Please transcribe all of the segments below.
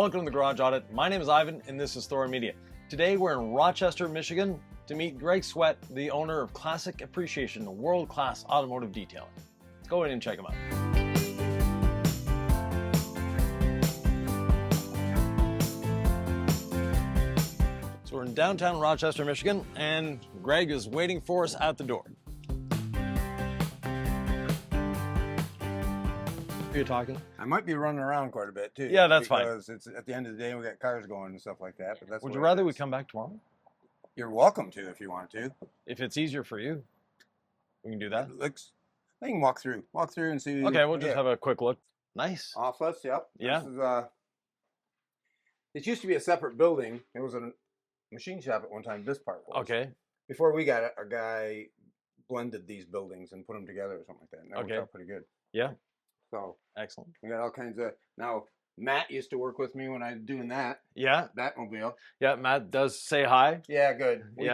Welcome to the Garage Audit. My name is Ivan and this is Thor Media. Today we're in Rochester, Michigan to meet Greg Sweat, the owner of Classic Appreciation, world-class automotive detailing. Let's go in and check him out. So we're in downtown Rochester, Michigan, and Greg is waiting for us at the door. Are you talking? I might be running around quite a bit too. Yeah, that's fine. Because it's at the end of the day, we got cars going and stuff like that. But that's. Would you rather we come back tomorrow? You're welcome to if you want to. If it's easier for you, we can do that. I can walk through and see. Okay, we'll just have a quick look. Nice. Office, yep. Yeah. This is, it used to be a separate building. It was a machine shop at one time. This part was. Okay. Before we got it, a guy blended these buildings and put them together or something like that. And that worked out pretty good. Yeah. So excellent. We got all kinds of. Now Matt used to work with me when I was doing that. Yeah. Batmobile. Yeah, Matt does say hi. Yeah, good. We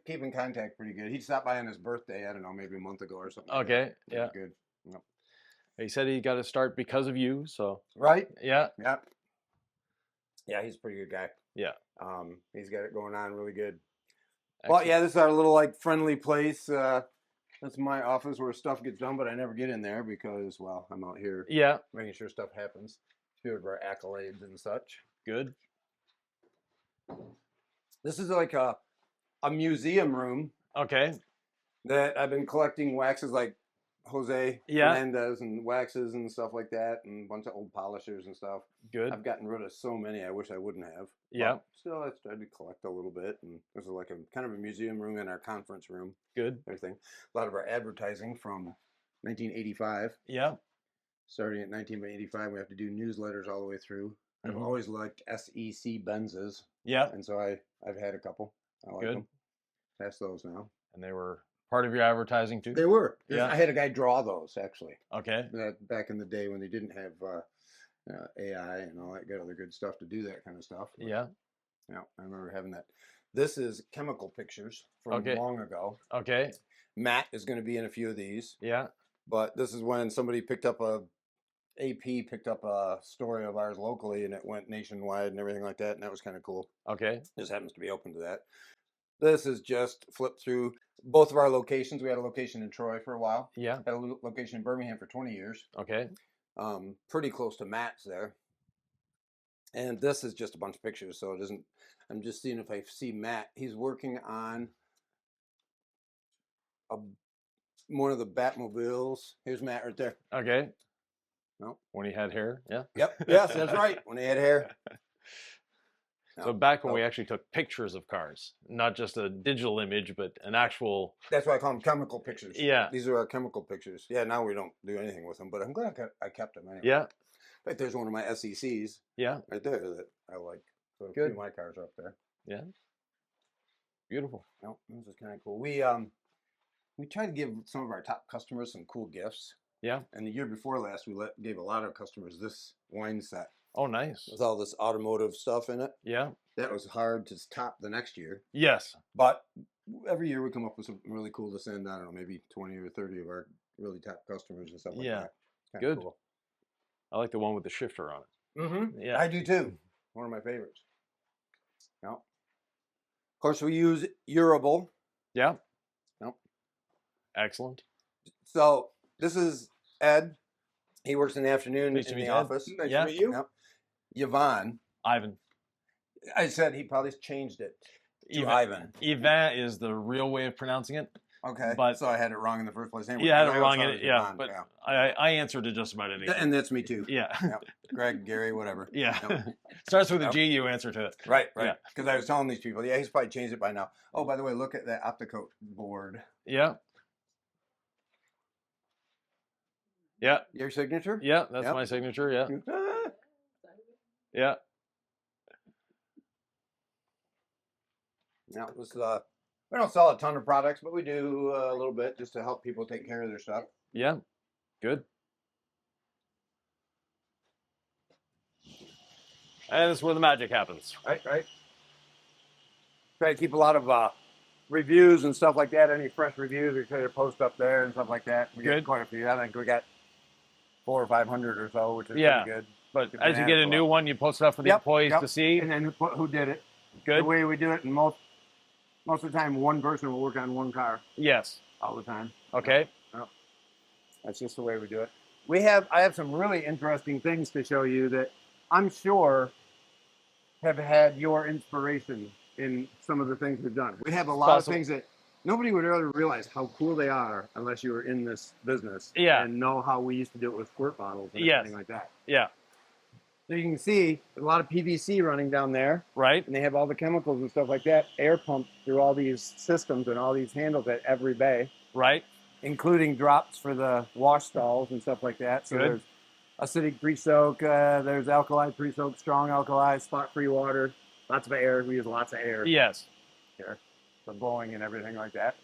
keep in contact pretty good. He stopped by on his birthday, I don't know, maybe a month ago or something. Okay, yeah. Good. Yep. He said he got to start because of you, so. Right? Yeah. Yep. Yeah, he's a pretty good guy. Yeah. He's got it going on really good. Excellent. Well, yeah, this is our little, friendly place. That's my office where stuff gets done, but I never get in there because, well, I'm out here making sure stuff happens. A few of our accolades and such. Good. This is like a museum room. Okay. That I've been collecting waxes like Jose Fernandez and waxes and stuff like that, and a bunch of old polishers and stuff. Good. I've gotten rid of so many I wish I wouldn't have. Yeah. But still, I started to collect a little bit, and this is like a kind of a museum room in our conference room. Good. Everything. A lot of our advertising from 1985. Yeah. Starting at 1985, we have to do newsletters all the way through. I've always liked SEC Benzes. Yeah. And so I've had a couple. I like them. Pass those now. And they were part of your advertising too? They were. Yeah. I had a guy draw those actually. Okay. Back in the day when they didn't have AI and all that other good stuff to do that kind of stuff. But, yeah, I remember having that. This is chemical pictures from long ago. Okay. Matt is going to be in a few of these. Yeah. But this is when somebody picked up AP picked up a story of ours locally and it went nationwide and everything like that, and that was kind of cool. Okay. This happens to be open to that. This is just flipped through both of our locations. We had a location in Troy for a while. Yeah. Had a location in Birmingham for 20 years. Okay. Pretty close to Matt's there. And this is just a bunch of pictures, so it isn't. I'm just seeing if I see Matt. He's working on one of the Batmobiles. Here's Matt right there. Okay. No. When he had hair, yeah. Yep. Yes, that's right. When he had hair. So back when we actually took pictures of cars, not just a digital image, but an actual. That's why I call them chemical pictures. Yeah. These are our chemical pictures. Yeah. Now we don't do anything with them, but I'm glad I kept them anyway. Yeah. In fact, there's one of my SECs. Yeah. Right there that I like. So a few of my cars are up there. Yeah. Beautiful. No, this is kind of cool. We try to give some of our top customers some cool gifts. Yeah. And the year before last, we gave a lot of customers this wine set. Oh, nice. With all this automotive stuff in it. Yeah. That was hard to top the next year. Yes. But every year we come up with something really cool to send, I don't know, maybe 20 or 30 of our really top customers and stuff like that. Good. Cool. I like the one with the shifter on it. Mm-hmm. Yeah. I do too. One of my favorites. Yeah. Of course, we use Urable. Yeah. Nope. Excellent. So this is Ed. He works in the afternoon in the office. Nice to meet you. Yep. Yvan. Ivan. I said he probably changed it to Ivan. Yvan is the real way of pronouncing it. Okay. But so I had it wrong in the first place. Anyway, you had it wrong in it, yeah. But I answered to just about anything. And that's me too. Yeah. Yep. Greg, Gary, whatever. Yeah. Yep. Starts with a G, you answer to it. Right, right. Because I was telling these people, he's probably changed it by now. Oh, by the way, look at that Opticoat board. Yeah. Yeah. Your signature? Yeah, that's my signature, yeah. Yeah. Now, this we don't sell a ton of products, but we do a little bit just to help people take care of their stuff. Yeah, good. And that's where the magic happens. Right, right. Try to keep a lot of reviews and stuff like that. Any fresh reviews, we try to post up there and stuff like that. We get quite a few. I think we got 400 or 500 or so, which is pretty good. But as you get a new one, you post it up for the employees to see. And then who did it. Good. The way we do it, and most of the time, one person will work on one car. Yes. All the time. Okay. Yep. That's just the way we do it. I have some really interesting things to show you that I'm sure have had your inspiration in some of the things we've done. We have a lot of things that nobody would ever realize how cool they are unless you were in this business and know how we used to do it with squirt bottles and everything like that. Yeah. So you can see a lot of PVC running down there. Right. And they have all the chemicals and stuff like that, air pumped through all these systems and all these handles at every bay. Right. Including drops for the wash stalls and stuff like that. So there's acidic pre-soak, there's alkali pre-soak, strong alkali, spot-free water, lots of air. We use lots of air. Yes. Here for blowing and everything like that.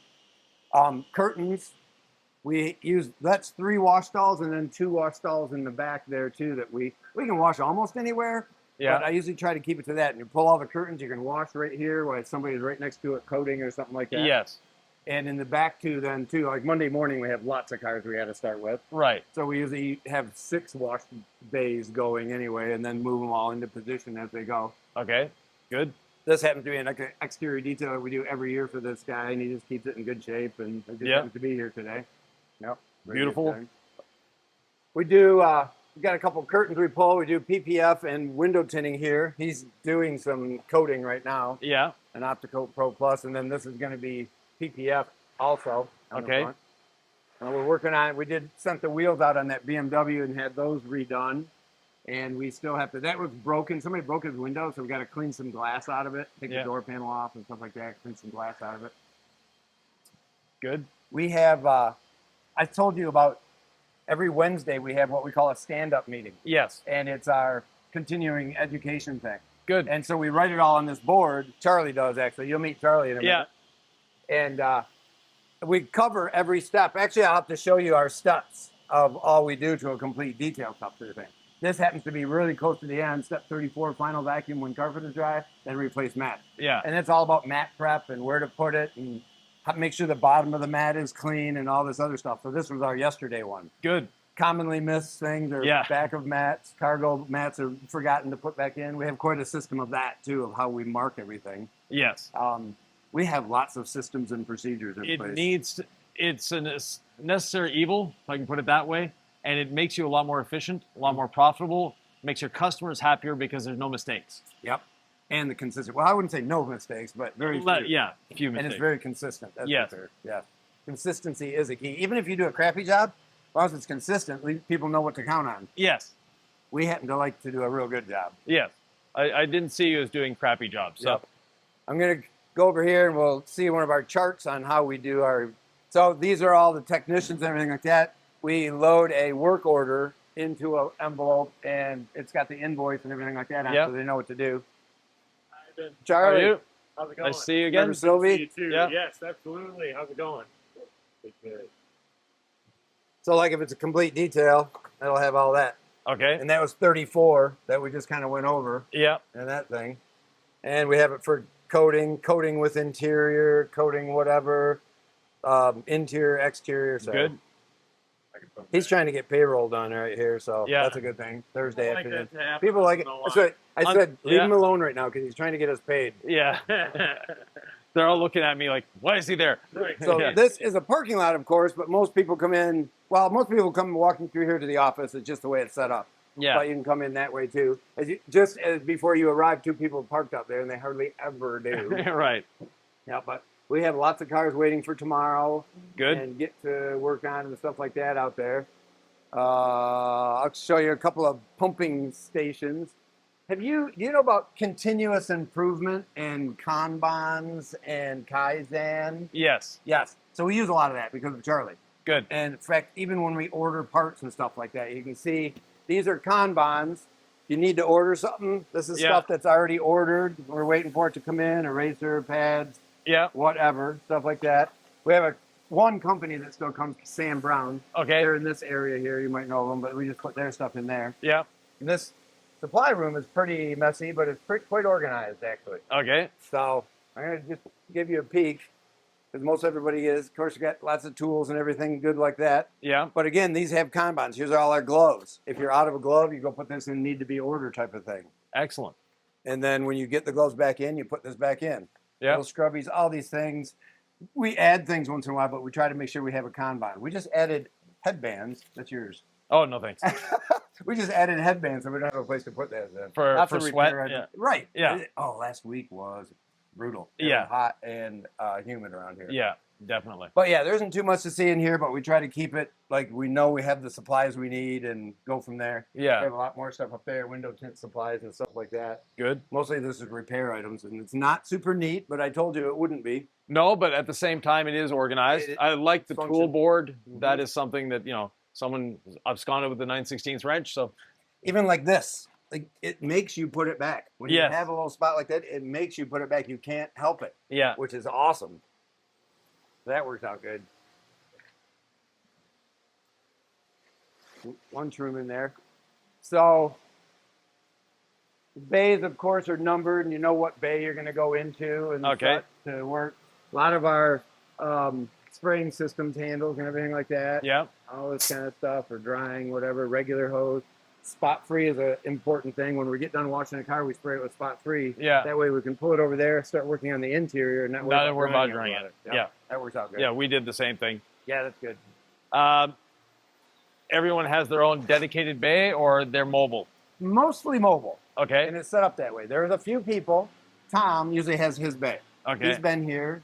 Curtains, we use, that's 3 wash stalls and then 2 wash stalls in the back there too that we can wash almost anywhere. Yeah. But I usually try to keep it to that. And you pull all the curtains, you can wash right here while somebody's right next to it coating or something like that. Yes. And in the back too, like Monday morning, we have lots of cars we had to start with. Right. So we usually have 6 wash bays going anyway, and then move them all into position as they go. Okay. Good. This happens to be an exterior detail that we do every year for this guy, and he just keeps it in good shape, and it just happens to be here today. Yep. Beautiful. We do, we got a couple curtains we pull. We do PPF and window tinting here. He's doing some coating right now. Yeah. An Opticoat Pro Plus, and then this is going to be PPF also. Okay. We're working on it. We sent the wheels out on that BMW and had those redone. And we still have to, that was broken. Somebody broke his window, so we got to clean some glass out of it, take the door panel off and stuff like that, clean some glass out of it. Good. We have, I told you about every Wednesday we have what we call a stand-up meeting. Yes. And it's our continuing education thing. Good. And so we write it all on this board. Charlie does, actually. You'll meet Charlie in a minute. And we cover every step. Actually, I'll have to show you our steps of all we do to a complete detail stuff to the thing. This happens to be really close to the end. Step 34, final vacuum when carpet is dry, then replace mat. Yeah. And it's all about mat prep and where to put it and make sure the bottom of the mat is clean and all this other stuff. So this was our yesterday one. Good. Commonly missed things are back of mats. Cargo mats are forgotten to put back in. We have quite a system of that, too, of how we mark everything. Yes. We have lots of systems and procedures in place. It's a necessary evil, if I can put it that way, and it makes you a lot more efficient, a lot more profitable, makes your customers happier because there's no mistakes. Yep. And the consistent. Well, I wouldn't say no mistakes, but very few. Yeah, few mistakes. And it's very consistent. That's for sure. Yeah. Consistency is a key. Even if you do a crappy job, as long as it's consistent, people know what to count on. Yes. We happen to like to do a real good job. Yes. I didn't see you as doing crappy jobs. So I'm going to go over here and we'll see one of our charts on how we do our, so these are all the technicians and everything like that. We load a work order into an envelope and it's got the invoice and everything like that on so they know what to do. Charlie, how are you? How's it going? Nice to see you again. Sylvie? See you too. Yeah. Yes, absolutely. How's it going? Good. So like if it's a complete detail, that'll have all that. Okay. And that was 34 that we just kind of went over. Yeah. And that thing. And we have it for coating with interior, coating whatever, interior, exterior. So good. He's trying to get payroll done right here, so that's a good thing. Thursday afternoon. People like it. That's what I said. Leave him alone right now because he's trying to get us paid. Yeah. They're all looking at me like, why is he there? So this is a parking lot, of course, but most people come in. Well, most people come walking through here to the office. It's just the way it's set up. Yeah. But you can come in that way too. Just as before you arrive, 2 people parked up there, and they hardly ever do. Right. Yeah, but we have lots of cars waiting for tomorrow. Good. And get to work on and stuff like that out there. I'll show you a couple of pumping stations. Do you know about continuous improvement and Kanbans and Kaizen? Yes. Yes. So we use a lot of that because of Charlie. Good. And in fact, even when we order parts and stuff like that, you can see these are Kanbans. You need to order something. This is stuff that's already ordered. We're waiting for it to come in, eraser pads, whatever, stuff like that. We have one company that still comes, Sam Brown. Okay. They're in this area here. You might know them, but we just put their stuff in there. Yeah. And this supply room is pretty messy, but it's quite organized, actually. Okay. So I'm going to just give you a peek. because most everybody is. Of course, you got lots of tools and everything good like that. Yeah. But again, these have Kanbans. Here's all our gloves. If you're out of a glove, you go put this in need to be order type of thing. Excellent. And then when you get the gloves back in, you put this back in. Yeah. Little scrubbies, all these things. We add things once in a while, but we try to make sure we have a Kanban. We just added headbands. That's yours. Oh, no thanks. We just added headbands, so we don't have a place to put that in. For sweat? Yeah. Right. Yeah. Oh, last week was brutal. It Yeah. was hot and humid around here. Yeah, definitely. But yeah, there isn't too much to see in here, but we try to keep it like we know we have the supplies we need and go from there. Yeah. We have a lot more stuff up there, window tint supplies and stuff like that. Good. Mostly this is repair items, and it's not super neat, but I told you it wouldn't be. No, but at the same time, it is organized. I like the function. tool board. Mhm. That is something that, someone absconded with the 9/16 wrench. So, Even like this, like it makes you put it back. When Yes. you have a little spot like that, it makes you put it back. You can't help it, yeah. which is awesome. That worked out good. One trim in there. So bays, of course, are numbered, and you know what bay you're going to go into and Okay. such to work. A lot of our spraying systems, handles, and everything like that. Yeah. All this kind of stuff, or drying, whatever. Regular hose. Spot free is an important thing. When we get done washing a car, we spray it with spot free. Yeah. That way we can pull it over there, start working on the interior, and not worry about drying it. Yep. Yeah. That works out good. Yeah, we did the same thing. Yeah, that's good. Everyone has their own dedicated bay, or they're mobile. Mostly mobile, Okay. and it's set up that way. There's a few people. Tom usually has his bay. Okay. He's been here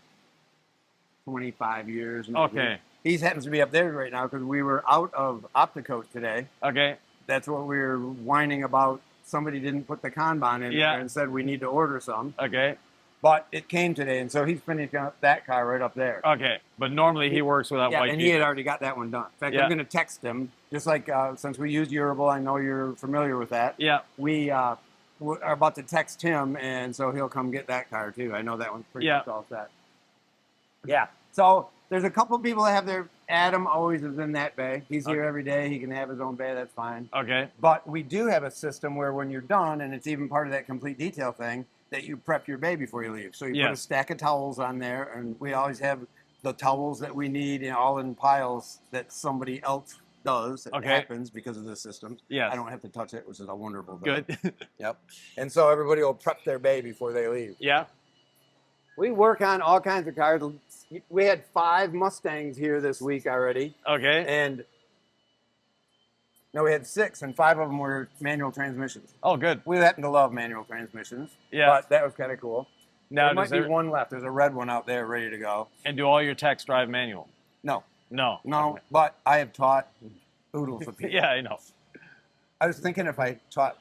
25 years. Maybe. Okay. He happens to be up there right now because we were out of Opticoat today. Okay. That's what we were whining about. Somebody didn't put the Kanban in Yeah. there and said we need to order some. Okay. But it came today, and so he's finishing up that car right up there. Okay. But normally he works with that Yeah, white and Jeep. he had already got that one done. In fact, Yeah. I'm going to text him, just like since we used Urable, I know you're familiar with that. Yeah. We are about to text him, and so he'll come get that car too. I know that one's pretty Yeah. much all set. Yeah. So there's a couple people that have their Adam always is in that bay. He's here Okay. every day. He can have his own bay. That's fine. Okay. But we do have a system where when you're done, and it's even part of that complete detail thing, that you prep your bay before you leave. So you put a Yes. stack of towels on there, and we always have the towels that we need all in piles that somebody else does. It Okay. happens because of the system. Yes. I don't have to touch it, which is a wonderful thing. Good. Yep. And so everybody will prep their bay before they leave. Yeah. We work on all kinds of cars. We had 5 Mustangs here this week already. Okay. And no, we had 6, and 5 of them were manual transmissions. Oh, good. We happen to love manual transmissions. Yeah. But that was kind of cool. Now, There might does be there, one left. There's a red one out there ready to go. and do all your techs drive manual? No, No. no, but I have taught oodles of people. Yeah, I know. I was thinking if I taught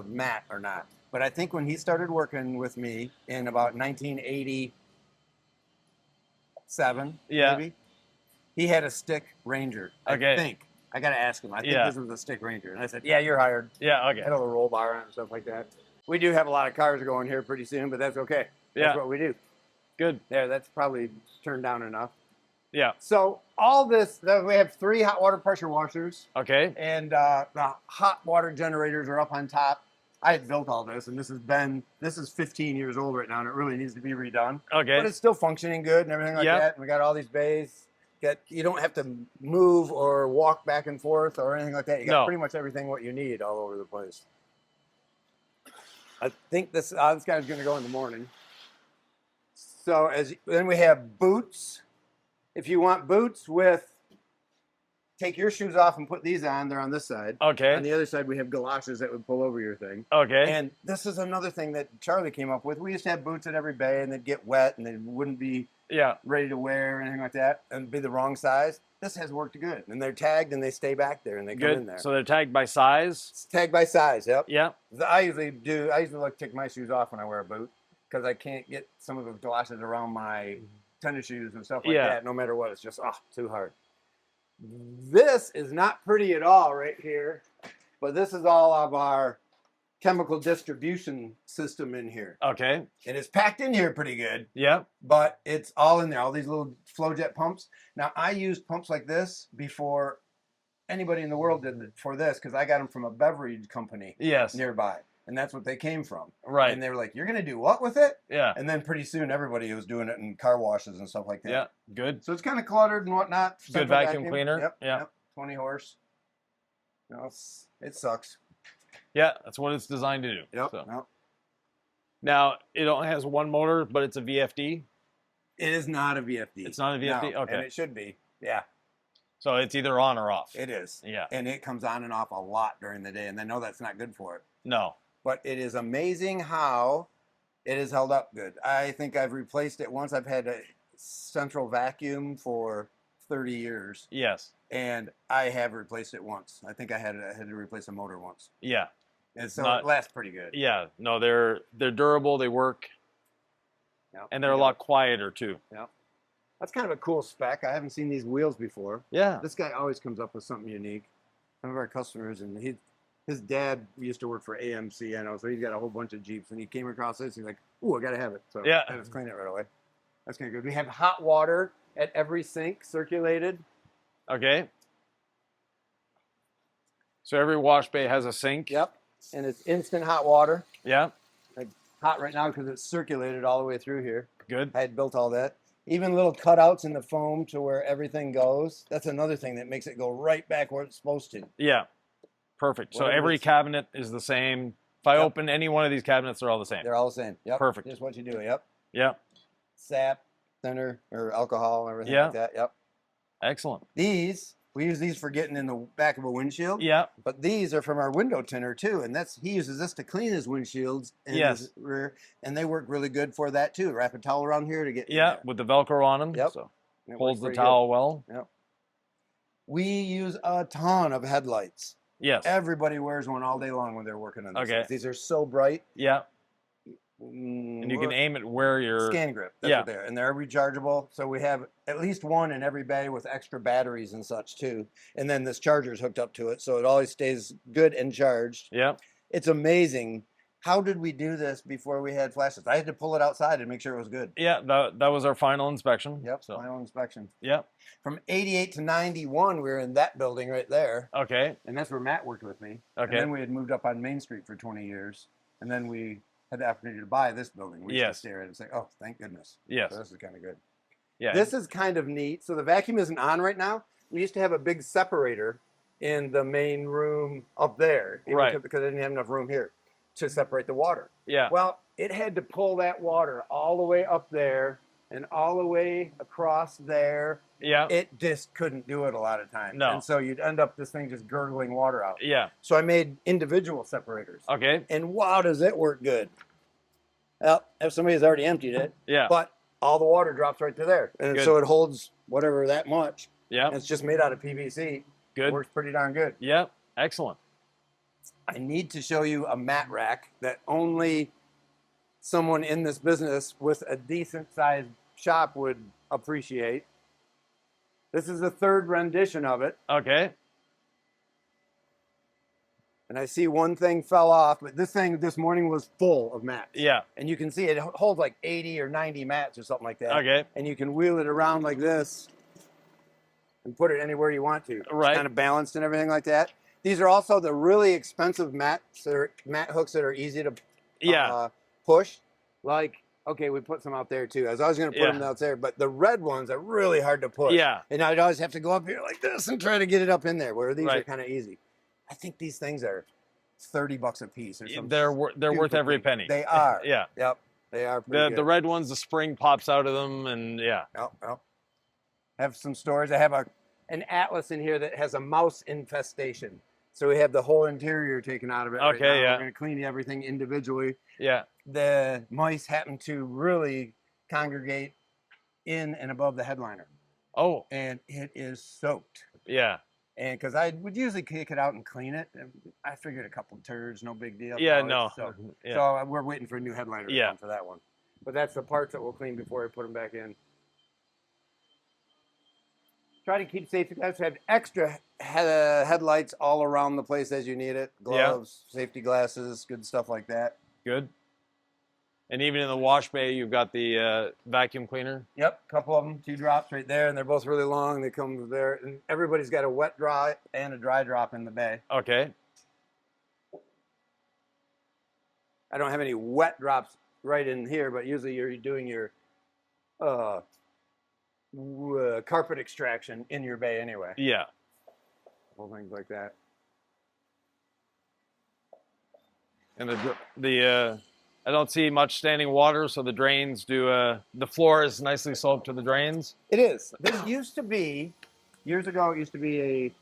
Matt or not. But I think when he started working with me in about 1987, Yeah. maybe, he had a stick Ranger. Okay. I think. I got to ask him. I think Yeah. this was a stick Ranger. And I said, yeah, you're hired. Yeah. Okay. Had a little roll bar on it and stuff like that. We do have a lot of cars going here pretty soon, but that's okay. That's Yeah. what we do. Good. There, that's probably turned down enough. Yeah. So all this, we have 3 hot water pressure washers, Okay. and the hot water generators are up on top. I had built all this, and this is 15 years old right now, and it really needs to be redone. Okay. But it's still functioning good and everything like Yep. that. And we got all these bays. You don't have to move or walk back and forth or anything like that. You got No. pretty much everything what you need all over the place. I think this guy's going to go in the morning. So then we have boots. If you want boots take your shoes off and put these on. They're on this side. Okay. On the other side, we have galoshes that would pull over your thing. Okay. And this is another thing that Charlie came up with. We used to have boots at every bay, and they'd get wet, and they wouldn't be Yeah. ready to wear or anything like that, and be the wrong size. This has worked good, and they're tagged, and they stay back there, and they come in Good. there. So they're tagged by size. It's tagged by size. Yep. Yeah. I usually like to take my shoes off when I wear a boot because I can't get some of the galoshes around my tennis shoes and stuff like Yeah. that. No matter what, it's just too hard. This is not pretty at all right here, but this is all of our chemical distribution system in here. Okay. And it's packed in here pretty good, Yeah. but it's all in there, all these little flow jet pumps. Now, I used pumps like this before anybody in the world did for this because I got them from a beverage company Yes. nearby. and that's what they came from. Right. And they were like, "You're gonna do what with it?" Yeah. And then pretty soon, everybody was doing it in car washes and stuff like that. Yeah. Good. So it's kind of cluttered and whatnot. Good Central vacuum cleaner. Yep. Yeah. Yep. 20 horse. No, it sucks. Yeah, that's what it's designed to do. Yep. So. Yep. Now it only has one motor, but it's a VFD. It is not a VFD. It's not a VFD. No, Okay. and it should be. Yeah. So it's either on or off. It is. Yeah. And it comes on and off a lot during the day, and I know that's not good for it. No. But it is amazing how it has held up good. I think I've replaced it once. I've had a central vacuum for 30 years. Yes. And I have replaced it once. I think I had to replace a motor once. Yeah. And so it lasts pretty good. Yeah. No, they're durable. They work. Yep. And they're a lot quieter too. Yep. That's kind of a cool spec. I haven't seen these wheels before. Yeah. This guy always comes up with something unique. Some of our customers, and his dad used to work for AMC, I know, so he's got a whole bunch of Jeeps, and he came across this, he's like, "Ooh, I gotta have it." So Yeah. I just clean it right away. That's kind of good. We have hot water at every sink circulated. Okay. So every wash bay has a sink. Yep. And it's instant hot water. Yeah. Like hot right now because it's circulated all the way through here. Good. I had built all that. Even little cutouts in the foam to where everything goes. That's another thing that makes it go right back where it's supposed to. Yeah. Perfect. So Whatever every cabinet is the same. If I open any one of these cabinets, they're all the same. They're all the same. Yep. Perfect. Just what you do. Yep. Yeah. Sap, thinner, or alcohol, everything Yeah. like that. Yep. Excellent. We use these for getting in the back of a windshield. Yeah. But these are from our window tinner too, and he uses this to clean his windshields and Yes. his rear, and they work really good for that too. Wrap a towel around here to get in Yeah. there. With the Velcro on them. Yep. So It holds works the pretty towel well. good. Yep. We use a ton of headlights. Yes. Everybody wears one all day long when they're working on these. Okay. Things. These are so bright. Yeah. And you can aim it where you're. Scan grip. That's what they are. And they're rechargeable. So we have at least one in every bay with extra batteries and such too. And then this charger is hooked up to it. So it always stays good and charged. Yeah. It's amazing. How did we do this before we had flashes? I had to pull it outside and make sure it was good. Yeah. That was our final inspection. Yep. So. Final inspection. Yeah. From 88 to 91, we were in that building right there. Okay. And that's where Matt worked with me. Okay. And then we had moved up on Main Street for 20 years. And then we had the opportunity to buy this building. We used to stare at it and say, "Oh, thank goodness." Yes. So this is kind of good. Yeah. This is kind of neat. So the vacuum isn't on right now. We used to have a big separator in the main room up there. Right. Because I didn't have enough room here to separate the water. Yeah. Well, it had to pull that water all the way up there and all the way across there. Yeah. It just couldn't do it a lot of times. No. And so you'd end up this thing just gurgling water out. Yeah. So I made individual separators. Okay. And wow, does it work good. Well, if somebody's already emptied it, Yeah. but all the water drops right to there. And Good. so it holds whatever that much. Yeah. And it's just made out of PVC. Good. Works pretty darn good. Yeah. Excellent. I need to show you a mat rack that only someone in this business with a decent sized shop would appreciate. This is the third rendition of it. Okay. And I see one thing fell off, but this thing this morning was full of mats. Yeah. And you can see it holds like 80 or 90 mats or something like that. Okay. And you can wheel it around like this and put it anywhere you want to. Right. It's kind of balanced and everything like that. These are also the really expensive mats or mat hooks that are easy to push. Like, okay, we put some out there too. I was always going to put them out there, but the red ones are really hard to push. Yeah. And I'd always have to go up here like this and try to get it up in there, where these are Right. kind of easy. I think these things are $30 a piece or something. They're worth every penny. They are. Yeah. Yep. They are pretty good. The red ones, the spring pops out of them, and yeah. Yep. Have some storage. I have an Atlas in here that has a mouse infestation. So we have the whole interior taken out of it. Okay, right now. yeah. We're going to clean everything individually. Yeah. The mice happen to really congregate in and above the headliner. Oh. And it is soaked. Yeah. And because I would usually kick it out and clean it. And I figured a couple of turds, no big deal. Yeah. No, No. it's soaked. Yeah. So we're waiting for a new headliner to Yeah. come for that one. But that's the parts that we'll clean before I put them back in. Try to keep safety gloves. Have extra headlights all around the place as you need it. Gloves, safety glasses, good stuff like that. Good. And even in the wash bay, you've got the vacuum cleaner. Yep, a couple of them, 2 drops right there, and they're both really long. They come there, and everybody's got a wet dry and a dry drop in the bay. Okay. I don't have any wet drops right in here, but usually you're doing your carpet extraction in your bay anyway. Yeah. Whole things like that. And I don't see much standing water, so the drains do. The floor is nicely sloped to the drains. It is. This used to be, years ago, it used to be a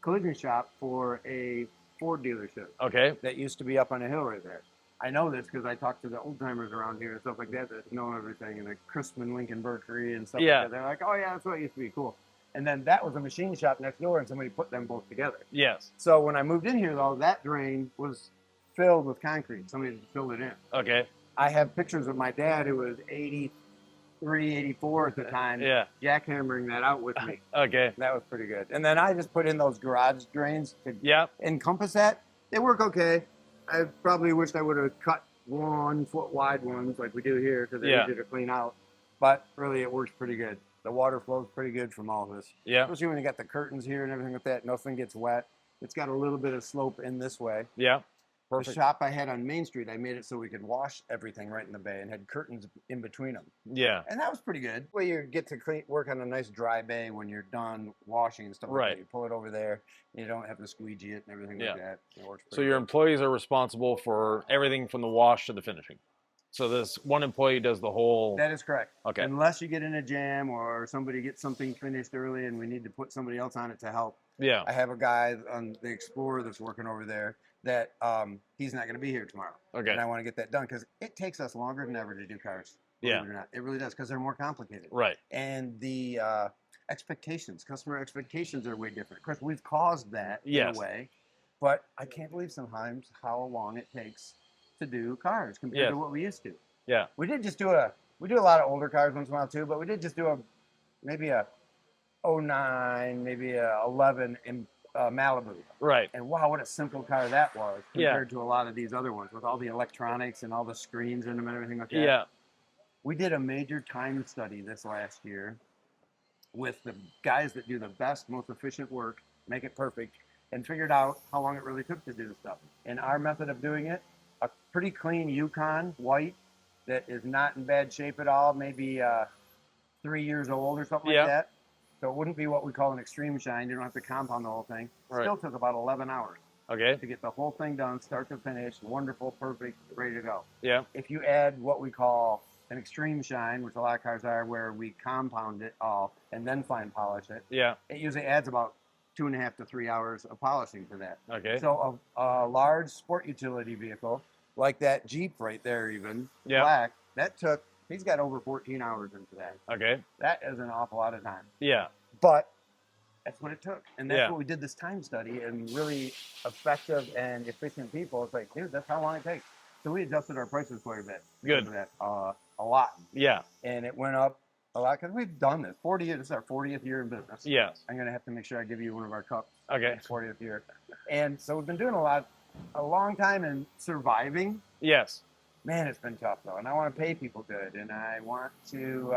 collision shop for a Ford dealership. Okay. That used to be up on a hill right there. I know this because I talked to the old timers around here and stuff like that know everything, and the Crispin Lincoln Berkery and stuff like that. They're like, oh yeah, that's what it used to be, cool. And then that was a machine shop next door, and somebody put them both together. Yes. So when I moved in here, though, that drain was filled with concrete. Somebody just filled it in. Okay. I have pictures of my dad, who was 83, 84 at the time, jackhammering that out with me. Okay. That was pretty good. And then I just put in those garage drains to encompass that. They work okay. I probably wished I would have cut 1 foot wide ones like we do here because they're easier to clean out. But really, it works pretty good. The water flows pretty good from all of this. Yeah. Especially when you got the curtains here and everything like that. Nothing gets wet. It's got a little bit of slope in this way. Yeah. Perfect. The shop I had on Main Street, I made it so we could wash everything right in the bay and had curtains in between them. Yeah. And that was pretty good. Well, you get to work on a nice dry bay when you're done washing and stuff like that. You pull it over there. You don't have to squeegee it and everything like that. It works pretty good. Your employees are responsible for everything from the wash to the finishing. So this one employee does the whole... That is correct. Okay. Unless you get in a jam or somebody gets something finished early and we need to put somebody else on it to help. Yeah. I have a guy on the Explorer that's working over there that he's not going to be here tomorrow. Okay. And I want to get that done because it takes us longer than ever to do cars. Yeah. Believe it or not. It really does because they're more complicated. Right. And the customer expectations are way different. Of course, we've caused that in a way. But I can't believe sometimes how long it takes to do cars compared to what we used to. Yeah. We did just do we do a lot of older cars once in a while too, but we did just do maybe a 09, maybe a 11 in Malibu. Right. And wow, what a simple car that was compared to a lot of these other ones with all the electronics and all the screens in them and everything like that. Yeah. We did a major time study this last year with the guys that do the best, most efficient work, make it perfect, and figured out how long it really took to do the stuff. And our method of doing it, a pretty clean Yukon white that is not in bad shape at all, maybe 3 years old or something like that. So it wouldn't be what we call an extreme shine. You don't have to compound the whole thing. Right. Still took about 11 hours. Okay. To get the whole thing done, start to finish, wonderful, perfect, ready to go. Yeah. If you add what we call an extreme shine, which a lot of cars are, where we compound it all and then fine polish it. Yeah. It usually adds about 2.5 to 3 hours of polishing for that. Okay. So a large sport utility vehicle, like that Jeep right there even, black, he's got over 14 hours into that. Okay. That is an awful lot of time. Yeah. But that's what it took. And that's what we did this time study, and really effective and efficient people. It's like, dude, that's how long it takes. So we adjusted our prices quite a bit. Good. That, a lot. Yeah. And it went up a lot because we've done this. 40 years. This is our 40th year in business. Yes. I'm going to have to make sure I give you one of our cups. Okay. 40th year. And so we've been doing a long time and surviving. Yes. Man, it's been tough though. And I want to pay people good. And I want to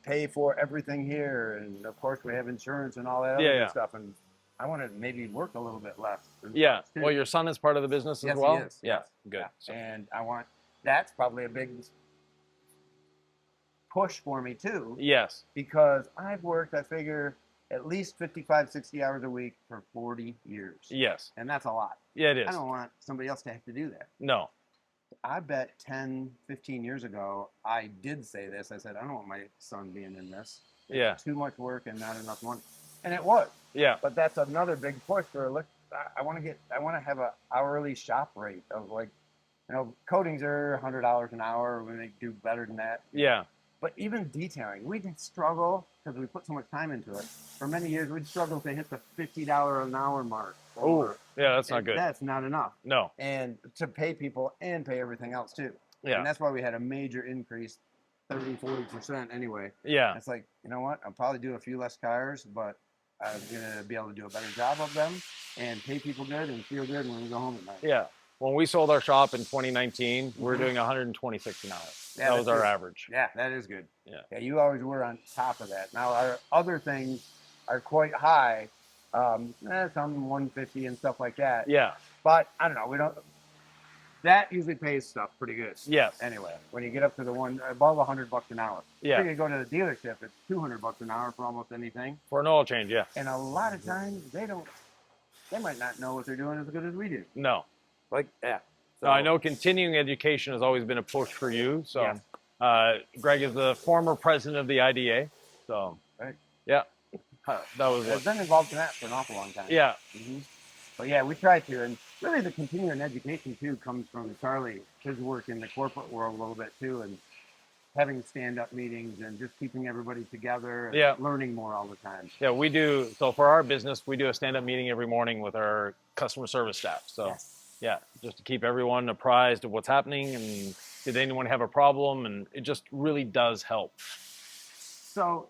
pay for everything here. And of course we have insurance and all that other good stuff. And I want to maybe work a little bit less. Yeah. Well, your son is part of the business as well? Yes, he is. Yeah. Good. Yeah. So. And that's probably a big push for me too. Yes. Because I've worked, I figure, at least 55, 60 hours a week for 40 years. Yes. And that's a lot. Yeah, it is. I don't want somebody else to have to do that. No. I bet 10, 15 years ago, I did say this. I said, I don't want my son being in this. It's too much work and not enough money. And it was. Yeah. But that's another big push for, I want to have an hourly shop rate of coatings are $100 an hour. We may do better than that. Yeah. But even detailing, we did struggle because we put so much time into it. For many years, we'd struggle to hit the $50 an hour mark. Oh, yeah, that's not good. That's not enough. No. And to pay people and pay everything else too. Yeah. And that's why we had a major increase, 30, 40% anyway. Yeah. It's like, you know what? I'll probably do a few less cars, but I'm going to be able to do a better job of them and pay people good and feel good when we go home at night. Yeah. When we sold our shop in 2019, we were doing 126 an hour. Yeah, that was our average. Yeah, that is good. Yeah, you always were on top of that. Now, our other things are quite high, some 150 and stuff like that. Yeah. But, I don't know, that usually pays stuff pretty good. Yes. Anyway, when you get up to the one above $100 an hour, Yeah. you go to the dealership, it's $200 an hour for almost anything. For an oil change, yeah. And a lot of times they might not know what they're doing as good as we do. No. Like that. So I know continuing education has always been a push for you. So, Yes. Greg is the former president of the IDA. So, Right. yeah, that was I've it. been involved in that for an awful long time. Yeah, But yeah, we try to, and really the continuing education too comes from Charlie, his work in the corporate world a little bit too, and having stand-up meetings and just keeping everybody together and Yeah. learning more all the time. yeah, we do. So for our business, we do a stand-up meeting every morning with our customer service staff. So, Yes. yeah, just to keep everyone apprised of what's happening and did anyone have a problem, and it just really does help. So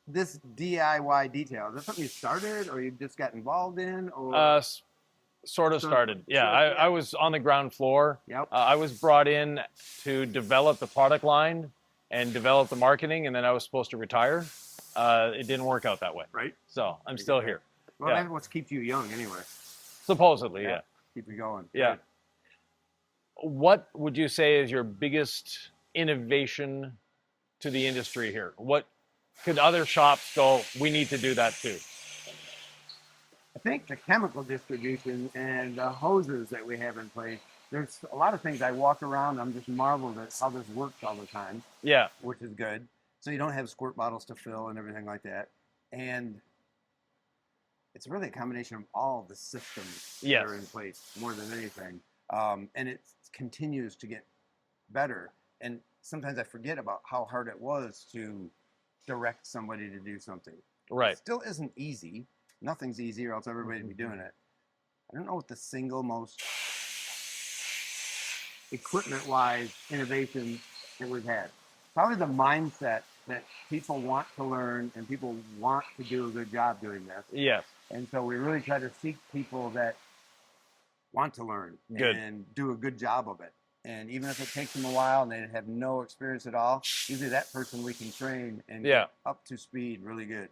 this DIY detail, is that something you started or you just got involved in? Or Sort of started. Yeah, Sure, yeah. I was on the ground floor. Yep. I was brought in to develop the product line and develop the marketing, and then I was supposed to retire. It didn't work out that way. Right. So I'm still here. Well, Yeah. that's what keeps you young anyway. Supposedly, yeah. Keep you going. Yeah. Good. What would you say is your biggest innovation to the industry here? What could other shops go, we need to do that too? I think the chemical distribution and the hoses that we have in place, there's a lot of things I walk around, I'm just marveled at how this works all the time, Yeah, which is good. So you don't have squirt bottles to fill and everything like that. And it's really a combination of all the systems that Yes. are in place more than anything. And it continues to get better. And sometimes I forget about how hard it was to direct somebody to do something. right. It still isn't easy. Nothing's easy, or else everybody would be doing it. I don't know what the single most equipment-wise innovation that we've had. Probably the mindset that people want to learn and people want to do a good job doing this. Yes. And so we really try to seek people that want to learn Good. and do a good job of it. And even if it takes them a while and they have no experience at all, usually that person we can train and get up to speed really good.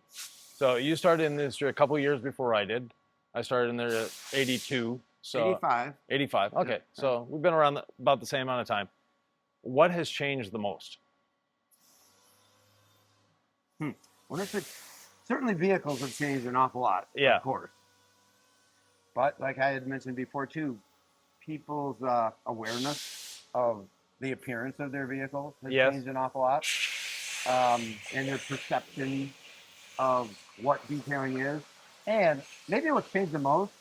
So you started in this a couple years before I did. I started in there at 82. So 85. 85. Okay. So we've been around about the same amount of time. What has changed the most? Well, certainly vehicles have changed an awful lot, Yeah. of course. But like I had mentioned before too, people's awareness of the appearance of their vehicles has Yes. changed an awful lot. And their perception of what detailing is. And maybe what's changed the most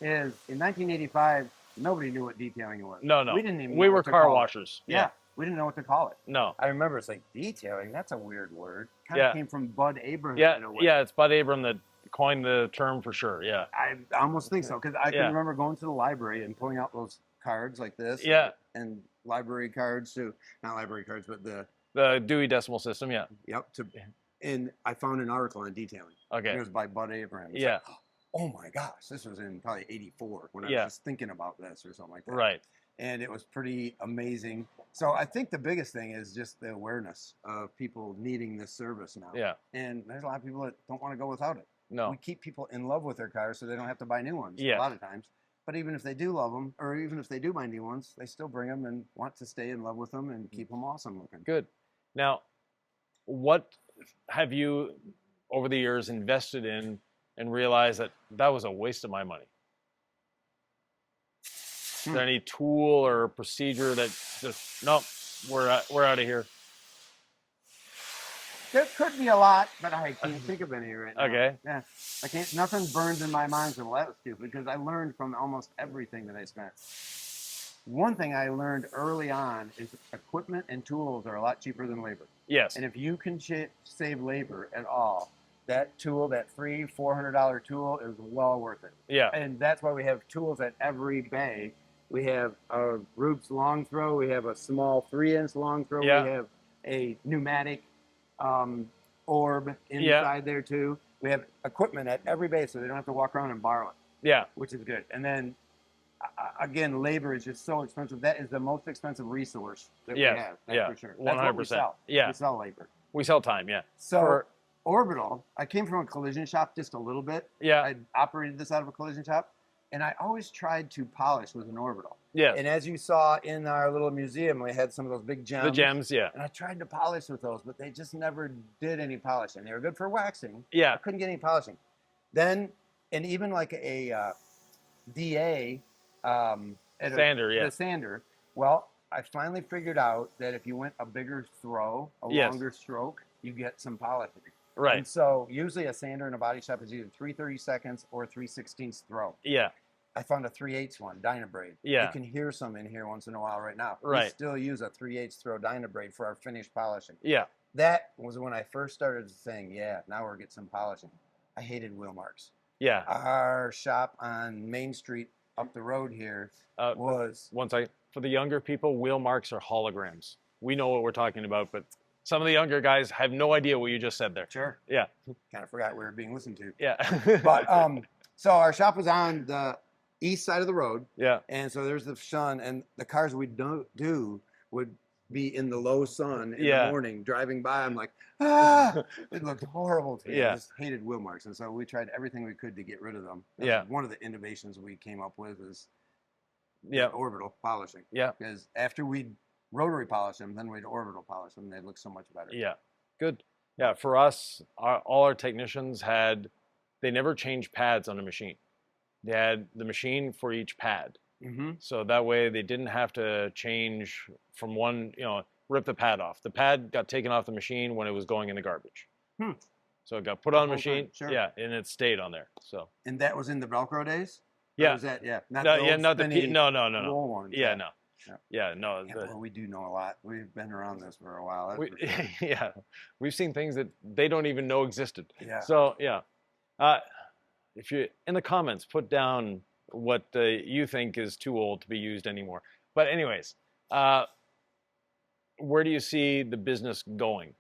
is in 1985, nobody knew what detailing was. No. We didn't even We know were what to car call it. washers. Yeah, we didn't know what to call it. No. I remember it's like detailing, that's a weird word. Kind Yeah. of came from Bud Abrams Yeah. in a way. Yeah. It's Bud Abram that coined the term for sure. Yeah. I almost think so, because I Yeah. can remember going to the library and pulling out those cards like this. Yeah. And library cards too. Not library cards, but The Dewey Decimal System. Yeah. and I found an article on detailing. Okay. It was by Bud Abrams. Yeah. Oh my gosh, this was in probably 84 when I Yeah. was just thinking about this or something like that. Right. And it was pretty amazing. So I think the biggest thing is just the awareness of people needing this service now. Yeah. And there's a lot of people that don't want to go without it. No. We keep people in love with their cars so they don't have to buy new ones Yes. a lot of times. But even if they do love them, or even if they do buy new ones, they still bring them and want to stay in love with them and keep them awesome looking. Good. Now, what have you over the years invested in and realized that was a waste of my money? Is there any tool or procedure that just, nope, we're out of here? There could be a lot, but I can't think of any right now. Okay. Yeah. I can't. Nothing burns in my mind. So, well, that was stupid, because I learned from almost everything that I spent. One thing I learned early on is equipment and tools are a lot cheaper than labor. Yes. And if you can save labor at all, that tool, that free $400 tool, is well worth it. Yeah. And that's why we have tools at every bay. We have a Roops long throw. We have a small 3-inch long throw. Yeah. We have a pneumatic orb inside there too. We have equipment at every bay, so they don't have to walk around and borrow it. Yeah. Which is good. And then again, labor is just so expensive. That is the most expensive resource that we have. That's for sure. That's what we 100%. sell. Yeah. We sell labor. We sell time. Yeah. So Orbital, I came from a collision shop just a little bit. Yeah. I operated this out of a collision shop. And I always tried to polish with an orbital. Yes. And as you saw in our little museum, we had some of those big gems. The gems, yeah. And I tried to polish with those, but they just never did any polishing. They were good for waxing. Yeah. I couldn't get any polishing. Then, and even like a DA sander, yeah. The sander. Well, I finally figured out that if you went a bigger throw, a longer stroke, you get some polishing. Right. And so usually a sander in a body shop is either 3/32 or 3/16 throw. Yeah. I found a 3/8 one, Dynabraid. Yeah. You can hear some in here once in a while right now. Right. We still use a 3/8 throw Dynabraid for our finished polishing. Yeah. That was when I first started saying, yeah, now we're getting some polishing. I hated wheel marks. Yeah. Our shop on Main Street up the road here was... One second. For the younger people, wheel marks are holograms. We know what we're talking about, but some of the younger guys have no idea what you just said there. Sure. Yeah. Kind of forgot we were being listened to. Yeah. But so our shop was on the east side of the road. Yeah. And so there's the sun, and the cars we do would be in the low sun in the morning driving by. I'm like, ah, it looked horrible to me. Yeah. I just hated wheel marks. And so we tried everything we could to get rid of them. Yeah. One of the innovations we came up with is orbital polishing. Yeah. Because after we'd rotary polish them, then we'd orbital polish them. They look so much better. Yeah. Good. Yeah. For us, all our technicians they never changed pads on the machine. They had the machine for each pad. Mm-hmm. So that way they didn't have to change from one, rip the pad off. The pad got taken off the machine when it was going in the garbage. So it got put on the machine. Sure. Yeah. And it stayed on there. So. And that was in the Velcro days? Yeah. Or was that, not no, the yeah, old not the spinny no. roll ones. Yeah, no. Yeah, no. Yeah, well, we do know a lot. We've been around this for a while. That's for sure. Yeah, we've seen things that they don't even know existed. Yeah. So yeah, if you in the comments put down what you think is too old to be used anymore. But anyways, where do you see the business going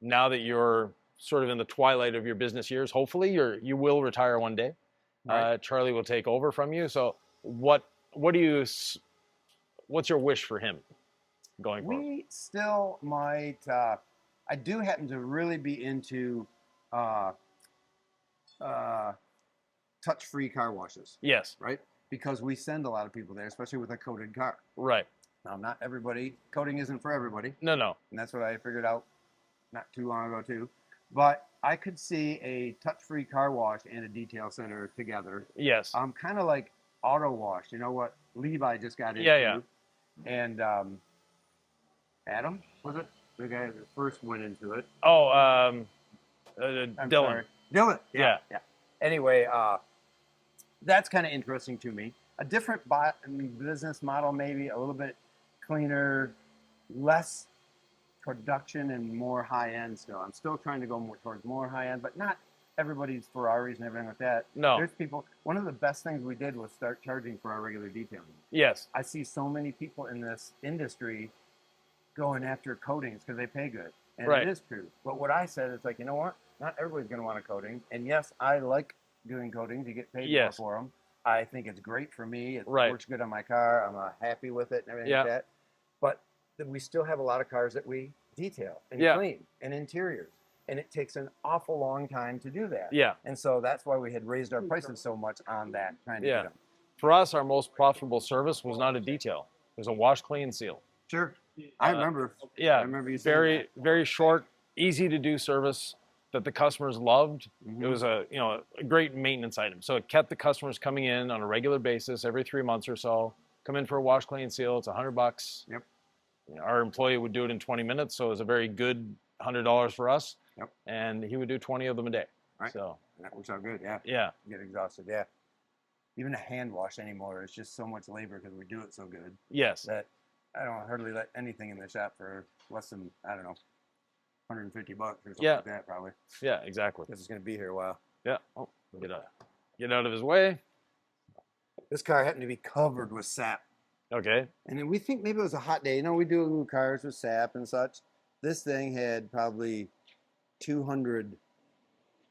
now that you're sort of in the twilight of your business years? Hopefully, you will retire one day. Right. Charlie will take over from you. So what's your wish for him going forward? We still might. I do happen to really be into touch-free car washes. Yes. Right? Because we send a lot of people there, especially with a coated car. Right. Now, not everybody. Coating isn't for everybody. No. And that's what I figured out not too long ago, too. But I could see a touch-free car wash and a detail center together. Yes. Kind of like auto wash. You know what Levi just got into? Yeah. And Adam, was it? The guy that first went into it. Oh, Dylan. Sorry. Dylan. Yeah. Anyway, that's kind of interesting to me. A different business model, maybe a little bit cleaner, less production and more high-end still. I'm still trying to go more towards more high-end, but not everybody's Ferraris and everything like that. No. There's people, one of the best things we did was start charging for our regular detailing. Yes. I see so many people in this industry going after coatings because they pay good. And Right. It is true. But what I said is like, you know what? Not everybody's going to want a coating. And yes, I like doing coatings. You get paid more for them. I think it's great for me. It works good on my car. I'm happy with it and everything like that. But we still have a lot of cars that we detail and clean and interiors. And it takes an awful long time to do that. Yeah. And so that's why we had raised our prices so much on that, trying to get them. For us, our most profitable service was not a detail. It was a wash, clean, seal. Sure. I remember. Yeah. I remember you saying that. Very short, easy to do service that the customers loved. Mm-hmm. It was a great maintenance item. So it kept the customers coming in on a regular basis every 3 months or so. Come in for a wash, clean, seal. It's $100. Yep. Our employee would do it in 20 minutes, so it was a very good $100 for us. Yep. And he would do 20 of them a day. Right. So and that works out good. Yeah. Yeah. Get exhausted. Yeah. Even a hand wash anymore is just so much labor because we do it so good. Yes. That I don't hardly let anything in the shop for less than, I don't know, $150 or something like that probably. Yeah, exactly. Because it's going to be here a while. Yeah. Oh, get out of his way. This car happened to be covered with sap. Okay. And then we think maybe it was a hot day. You know, we do little cars with sap and such. This thing had probably 200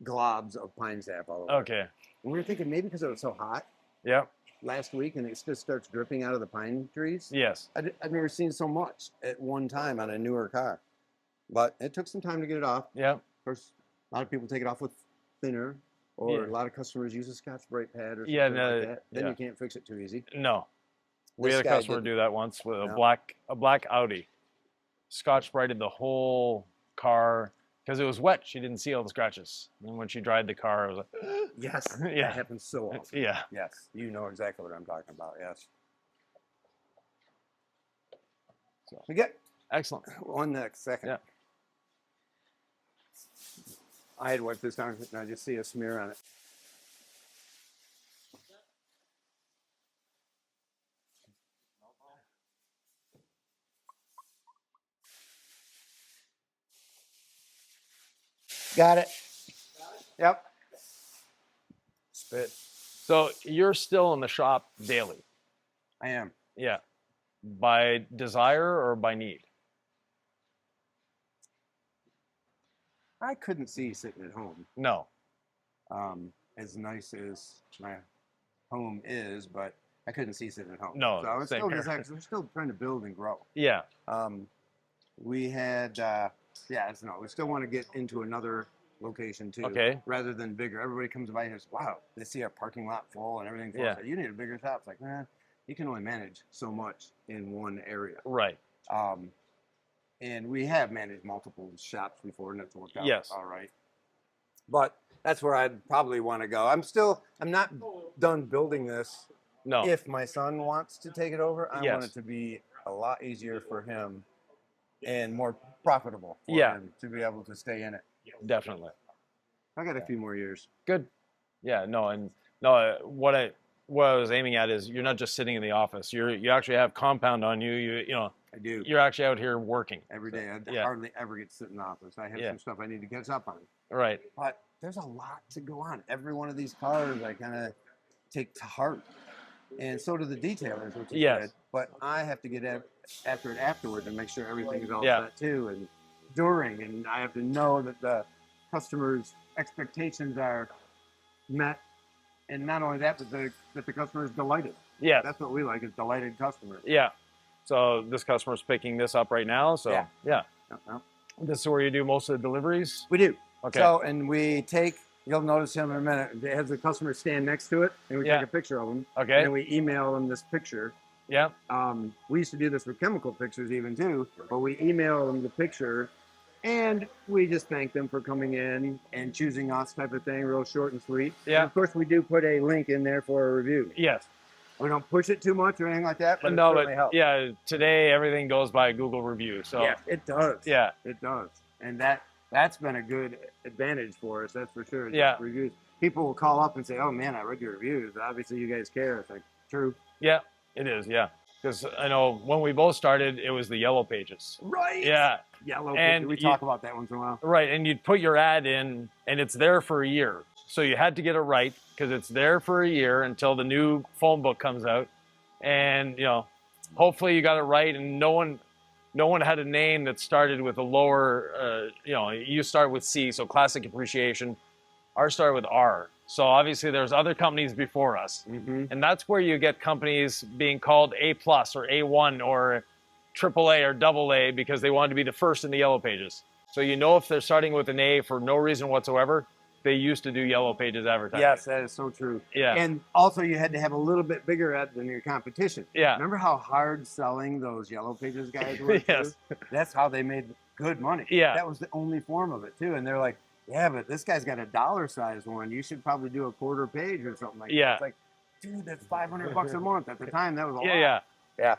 globs of pine sap all over. Okay. And we were thinking maybe because it was so hot last week and it just starts dripping out of the pine trees. Yes. I've never seen so much at one time on a newer car. But it took some time to get it off. Yeah. Of course, a lot of people take it off with thinner. or Yeah. a lot of customers use a Scotch-Brite pad or something Yeah, like no, that. Then yeah. you can't fix it too easy. No. We This had a guy customer didn't. do that once with No. a black Audi. Scotch-Brighted the whole car because it was wet. She didn't see all the scratches. And when she dried the car, it was like, Yes, Yeah. that happens so often. yeah. Yes, you know exactly what I'm talking about. Yes. So, We get excellent. one next second. Yeah. I had wiped this down and I just see a smear on it. Got it. Yep. Spit. So you're still in the shop daily. I am. Yeah. By desire or by need? I couldn't see sitting at home. No. As nice as my home is, but I couldn't see sitting at home. No, so it's same still here. just we're still trying to build and grow. Yeah. We had we still want to get into another location too. Okay. Rather than bigger. Everybody comes by and says, wow, they see our parking lot full and everything full. Yeah. So you need a bigger shop. It's like, nah, you can only manage so much in one area. Right. And we have managed multiple shops before and it's worked out Yes. all right. But that's where I'd probably want to go. I'm not done building this. No. If my son wants to take it over, I Yes. want it to be a lot easier for him and more profitable for Yeah. him to be able to stay in it. Definitely. I got a few more years. Good. Yeah. No. And no. What I was aiming at is you're not just sitting in the office. You actually have compound on you. You know. I do. You're actually out here working Every day. I yeah. hardly ever get to sit in the office. I have Yeah. some stuff I need to catch up on. Right. But there's a lot to go on. Every one of these cars I kind of take to heart. And so do the detailers, which is Yes. good. But I have to get after it afterwards and make sure everything's all Yeah. set too. And during, and I have to know that the customer's expectations are met. And not only that, but that the customer is delighted. Yeah. That's what we like, is delighted customers. Yeah. So this customer's picking this up right now. So Yeah. yeah. No. This is where you do most of the deliveries. We do. Okay. So, and we take, you'll notice him in a minute, it has the customer stand next to it, and we Yeah. take a picture of him. Okay. And then we email them this picture. Yeah. We used to do this with chemical pictures even too, but we email them the picture, and we just thank them for coming in and choosing us type of thing, real short and sweet. Yeah. And of course, we do put a link in there for a review. Yes. We don't push it too much or anything like that, but it No, certainly but helps. yeah, today everything goes by Google review. So Yeah, it does. yeah. It does. And that's been a good advantage for us, that's for sure. just Yeah. Reviews. People will call up and say, oh man, I read your reviews. Obviously you guys care. It's like, true. Yeah, it is. Yeah. Because I know when we both started, it was the yellow pages. Right. Yeah. Yellow. And We talk about that once in a while. Right. And you'd put your ad in and it's there for a year. So you had to get it right because it's there for a year until the new phone book comes out. And, you know, hopefully you got it right. And no one had a name that started with a lower, you start with C, so classic appreciation. Ours started with R. So obviously there's other companies before us. Mm-hmm. And that's where you get companies being called A+ or A1 or AAA or AA because they wanted to be the first in the yellow pages. So you know if they're starting with an A for no reason whatsoever, they used to do yellow pages advertising. Yes, that is so true. Yeah. And also you had to have a little bit bigger ad than your competition. Yeah. Remember how hard selling those yellow pages guys were? Yes. Too? That's how they made good money. Yeah. That was the only form of it too. And they're like, yeah, but this guy's got a dollar size one. You should probably do a quarter page or something like that. Yeah. It's like, dude, that's $500 a month. At the time, that was a lot. Yeah. Yeah.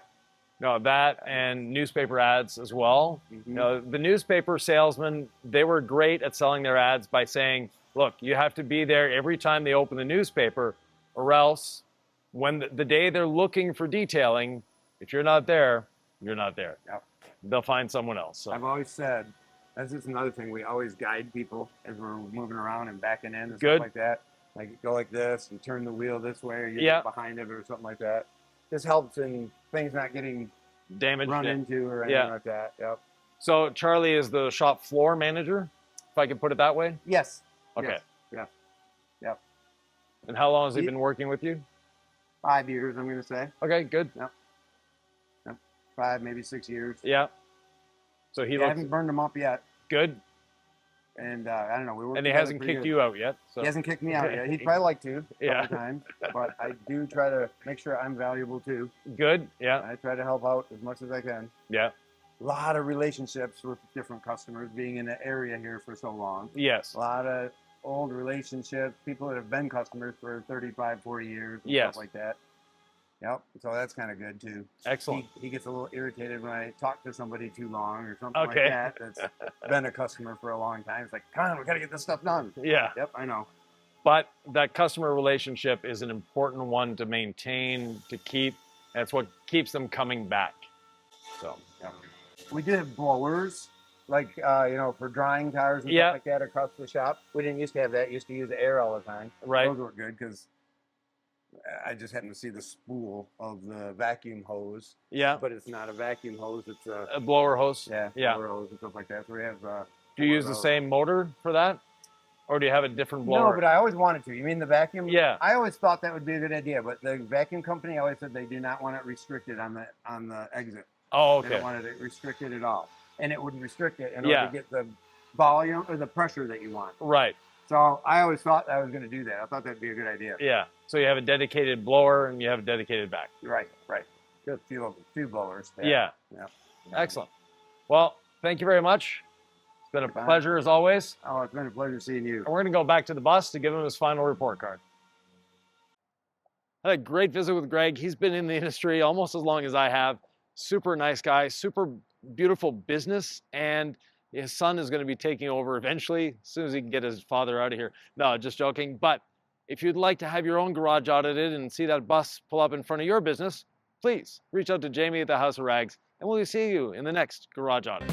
No, that and newspaper ads as well. Mhm. You know, the newspaper salesmen, they were great at selling their ads by saying, look, you have to be there every time they open the newspaper, or else when the day they're looking for detailing, if you're not there, you're not there. Yep. They'll find someone else. So. I've always said, that's just another thing. We always guide people as we're moving around and backing in and Good. stuff like that. Like go like this and turn the wheel this way, or you Yeah. get behind it or something like that. This helps in things not getting Damage. run Yeah. into or anything Yeah. like that. Yep. So Charlie is the shop floor manager, if I can put it that way. Yes. Okay. Yes. Yeah. Yep. And how long has he He- been working with you? 5 years, I'm going to say. Okay, good. 5, maybe 6 years. Yeah. So he I looks haven't burned them up yet. good. And I don't know, we work And he together hasn't pretty kicked good. you out yet. So. He hasn't kicked me out yet. He'd probably like to a Yeah. couple times, but I do try to make sure I'm valuable too. Good. Yeah. I try to help out as much as I can. Yeah. A lot of relationships with different customers, being in the area here for so long. Yes. A lot of old relationships, people that have been customers for 35, 40 years, and Yes. stuff like that. Yep. So that's kind of good too. Excellent. He gets a little irritated when I talk to somebody too long or something Okay. like that. That's been a customer for a long time. It's like, come on, we got to get this stuff done. Yeah. Yep, I know. But that customer relationship is an important one to maintain, to keep. That's what keeps them coming back. So. Yep. We did have blowers, like for drying tires and Yeah. stuff like that across the shop. We didn't used to have that. Used to use air all the time. Right. Those were good because I just happened to see the spool of the vacuum hose. Yeah. But it's not a vacuum hose. It's A blower hose. yeah, Yeah. blower hose and stuff like that. So we have. Do you use the same motor for that, or do you have a different blower? No, but I always wanted to. You mean the vacuum? Yeah. I always thought that would be a good idea, but the vacuum company always said they do not want it restricted on the exit. Oh, They okay. don't want it restricted at all, and it would restrict it in Yeah. order to get the volume or the pressure that you want. Right. So I always thought I was going to do that. I thought that'd be a good idea. Yeah. So you have a dedicated blower and you have a dedicated vac. Right. Good. Few blowers. Yeah. Yeah. Excellent. Well, thank you very much. It's been a Fine. pleasure as always. Oh, it's been a pleasure seeing you. And we're going to go back to the bus to give him his final report card. I had a great visit with Greg. He's been in the industry almost as long as I have. Super nice guy, super beautiful business, and his son is going to be taking over eventually as soon as he can get his father out of here. No, just joking. But if you'd like to have your own garage audited and see that bus pull up in front of your business, please reach out to Jamie at the House of Rags, and we'll see you in the next garage audit.